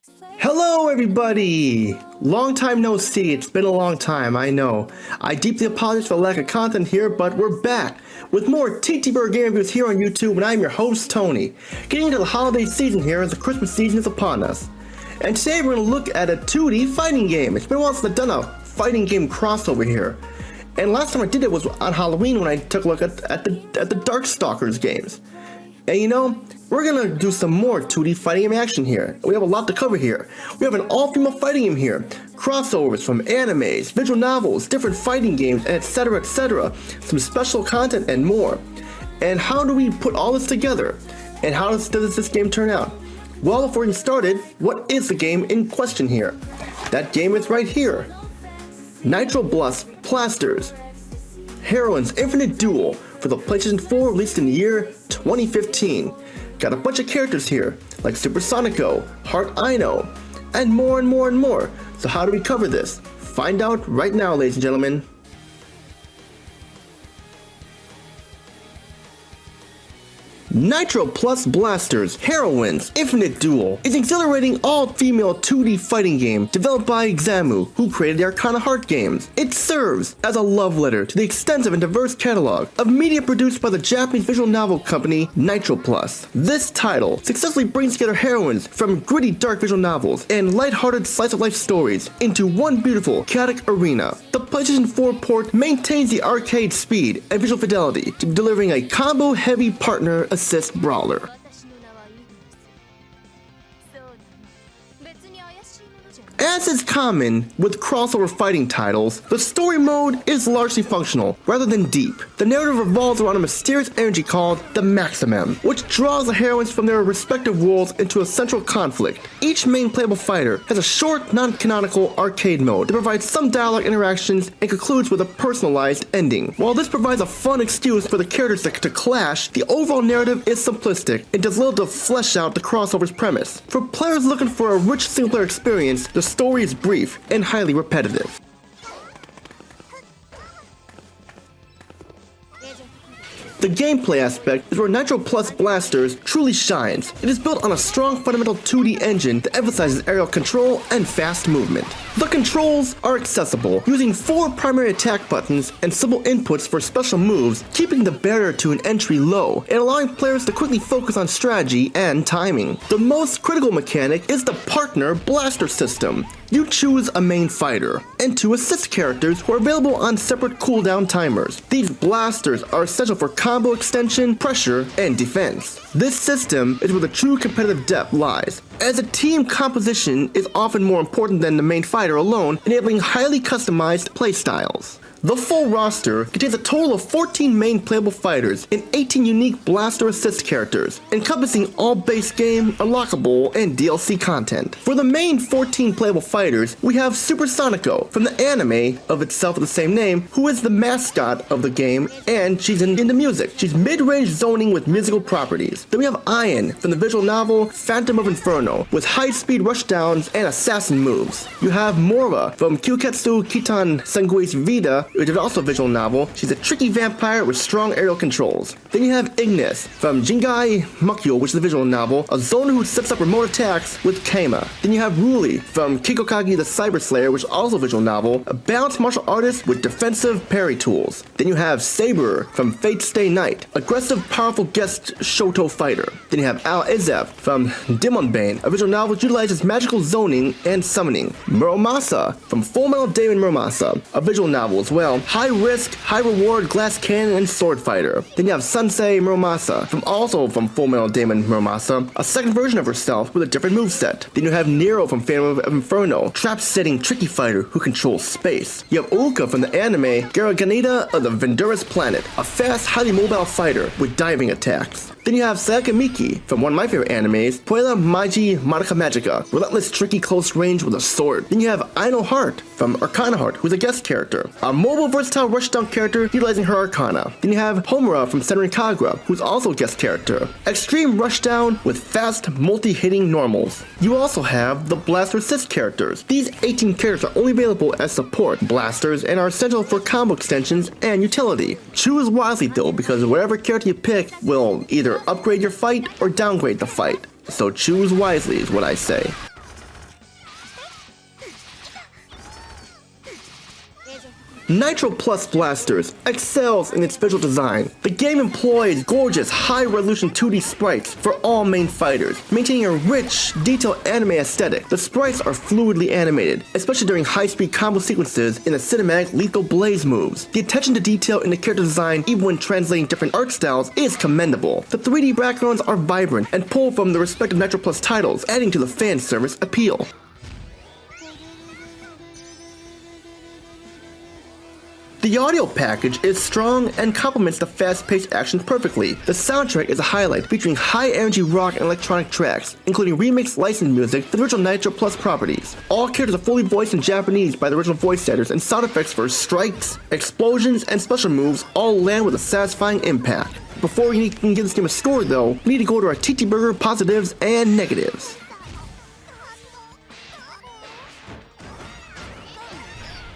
Hello everybody! Long time no see, it's been a long time, I know. I deeply apologize for the lack of content here, but we're back with more TTBurger game reviews here on YouTube, and I'm your host, Tony. Getting into the holiday season here as the Christmas season is upon us. And today we're going to look at a 2D fighting game. It's been a while since I've done a fighting game crossover here. And last time I did it was on Halloween when I took a look at the Darkstalkers games. And you know, we're gonna do some more 2D fighting game action here. We have a lot to cover here. We have an all-female fighting game here, crossovers from animes, visual novels, different fighting games, etc, etc. Some special content and more. And how do we put all this together? And how does this game turn out? Well, before we get started, what is the game in question here? That game is right here. Nitroplus Blasterz, Heroines Infinite Dual for the PlayStation 4, released in the year 2015. Got a bunch of characters here, like Super Sonico, Heart Ino, and more and more and more. So how do we cover this? Find out right now, ladies and gentlemen. Nitroplus Blasterz Heroines Infinite Dual is an exhilarating all-female 2D fighting game developed by EXAMU, who created the Arcana Heart games. It serves as a love letter to the extensive and diverse catalog of media produced by the Japanese visual novel company Nitroplus. This title successfully brings together heroines from gritty dark visual novels and lighthearted slice-of-life stories into one beautiful, chaotic arena. The PlayStation 4 port maintains the arcade speed and visual fidelity, delivering a combo-heavy partner assist brawler. As is common with crossover fighting titles, the story mode is largely functional rather than deep. The narrative revolves around a mysterious energy called the Maximum, which draws the heroines from their respective worlds into a central conflict. Each main playable fighter has a short, non-canonical arcade mode that provides some dialogue interactions and concludes with a personalized ending. While this provides a fun excuse for the characters to clash, the overall narrative is simplistic and does little to flesh out the crossover's premise. For players looking for a rich single-player experience, the story is brief and highly repetitive. The gameplay aspect is where Nitroplus Blasterz truly shines. It is built on a strong fundamental 2D engine that emphasizes aerial control and fast movement. The controls are accessible, using 4 primary attack buttons and simple inputs for special moves, keeping the barrier to an entry low and allowing players to quickly focus on strategy and timing. The most critical mechanic is the partner blaster system. You choose a main fighter and 2 assist characters who are available on separate cooldown timers. These blasters are essential for combo extension, pressure, and defense. This system is where the true competitive depth lies, as a team composition is often more important than the main fighter alone, enabling highly customized playstyles. The full roster contains a total of 14 main playable fighters and 18 unique blaster assist characters, encompassing all base game, unlockable, and DLC content. For the main 14 playable fighters, we have Super Sonico from the anime of itself with the same name, who is the mascot of the game, and she's into music. She's mid-range zoning with musical properties. Then we have Ian from the visual novel Phantom of Inferno, with high-speed rushdowns and assassin moves. You have Mora from Kyuketsu Kitan Sangui's Vida, which is also a visual novel. She's a tricky vampire with strong aerial controls. Then you have Ignis from Jingai Mukyo, which is a visual novel, a zoner who sets up remote attacks with Keima. Then you have Ruli from Kikokagi the Cyber Slayer, which is also a visual novel, a balanced martial artist with defensive parry tools. Then you have Saber from Fate Stay Night, aggressive, powerful guest Shoto fighter. Then you have Al Izef from Demonbane, a visual novel which utilizes magical zoning and summoning. Muromasa from Full Metal Daemon Muromasa, a visual novel as well. High risk, high reward, glass cannon, and sword fighter. Then you have Sansei Muromasa, from Full Metal Daemon Muromasa, a second version of herself with a different moveset. Then you have Nero from Phantom of Inferno, trap-setting tricky fighter who controls space. You have Ulka from the anime Garaganida of the Venduris planet, a fast, highly mobile fighter with diving attacks. Then you have Sayaka Miki from one of my favorite animes, Puella Magi Madoka Magica, relentless, tricky, close range with a sword. Then you have Arcana Heart from Arcana Heart, who's a guest character, a mobile, versatile rushdown character utilizing her Arcana. Then you have Homura from Senran Kagura, who's also a guest character, extreme rushdown with fast, multi-hitting normals. You also have the Blaster Assist characters. These 18 characters are only available as support blasters and are essential for combo extensions and utility. Choose wisely though, because whatever character you pick will either upgrade your fight or downgrade the fight. So choose wisely is what I say. Nitroplus Blasterz excels in its visual design. The game employs gorgeous, high-resolution 2D sprites for all main fighters, maintaining a rich, detailed anime aesthetic. The sprites are fluidly animated, especially during high-speed combo sequences in the cinematic lethal blaze moves. The attention to detail in the character design, even when translating different art styles, is commendable. The 3D backgrounds are vibrant and pull from the respective Nitroplus titles, adding to the fan service appeal. The audio package is strong and complements the fast-paced action perfectly. The soundtrack is a highlight, featuring high-energy rock and electronic tracks, including remixed licensed music for the original Nitroplus properties. All characters are fully voiced in Japanese by the original voice actors, and sound effects for strikes, explosions, and special moves all land with a satisfying impact. Before we can give this game a score though, we need to go to our TTBurger positives and negatives.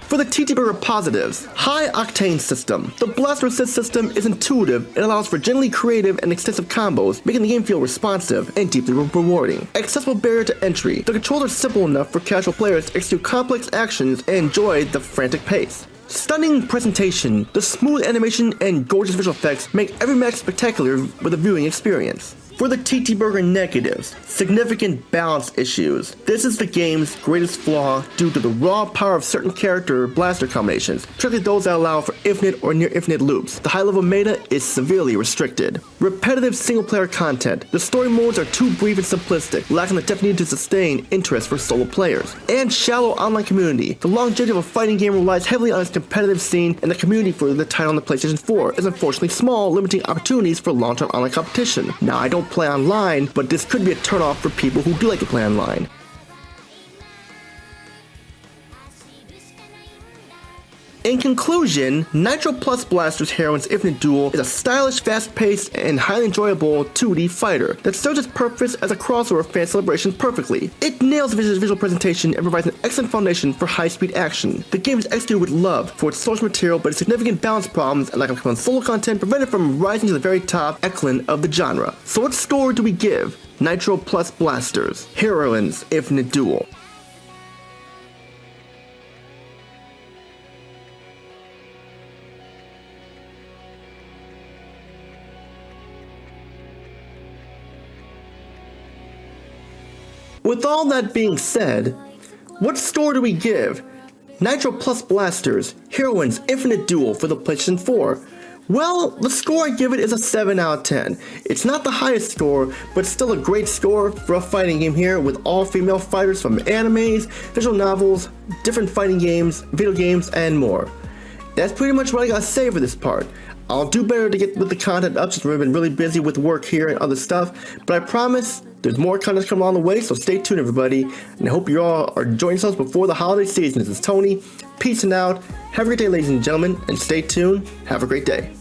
For the TTBurger positives, high octane system. The Blaster Assist system is intuitive and allows for genuinely creative and extensive combos, making the game feel responsive and deeply rewarding. Accessible barrier to entry. The controls are simple enough for casual players to execute complex actions and enjoy the frantic pace. Stunning presentation. The smooth animation and gorgeous visual effects make every match spectacular with a viewing experience. For the TTBurger negatives, significant balance issues. This is the game's greatest flaw due to the raw power of certain character blaster combinations, particularly those that allow for infinite or near infinite loops. The high level meta is severely restricted. Repetitive single player content. The story modes are too brief and simplistic, lacking the depth needed to sustain interest for solo players. And shallow online community. The longevity of a fighting game relies heavily on its competitive scene, and the community for the title on the PlayStation 4 is unfortunately small, limiting opportunities for long-term online competition. Now, I don't play online, but this could be a turnoff for people who do like to play online. In conclusion, Nitroplus Blasterz Heroines Infinite Dual is a stylish, fast-paced, and highly enjoyable 2D fighter that serves its purpose as a crossover fan celebration perfectly. It nails the visual presentation and provides an excellent foundation for high-speed action. The game is executed with love for its source material, but its significant balance problems and lack of solo content prevent it from rising to the very top echelon of the genre. So what score do we give Nitroplus Blasterz Heroines Infinite Dual? With all that being said, what score do we give Nitroplus Blasterz Heroines Infinite Dual for the PlayStation 4? Well, the score I give it is a 7 out of 10. It's not the highest score, but still a great score for a fighting game here with all female fighters from animes, visual novels, different fighting games, video games, and more. That's pretty much what I gotta say for this part. I'll do better to get with the content up since we've been really busy with work here and other stuff, but I promise there's more content coming along the way, so stay tuned everybody, and I hope you all are enjoying yourselves before the holiday season. This is Tony, peace and out, have a great day ladies and gentlemen, and stay tuned, have a great day.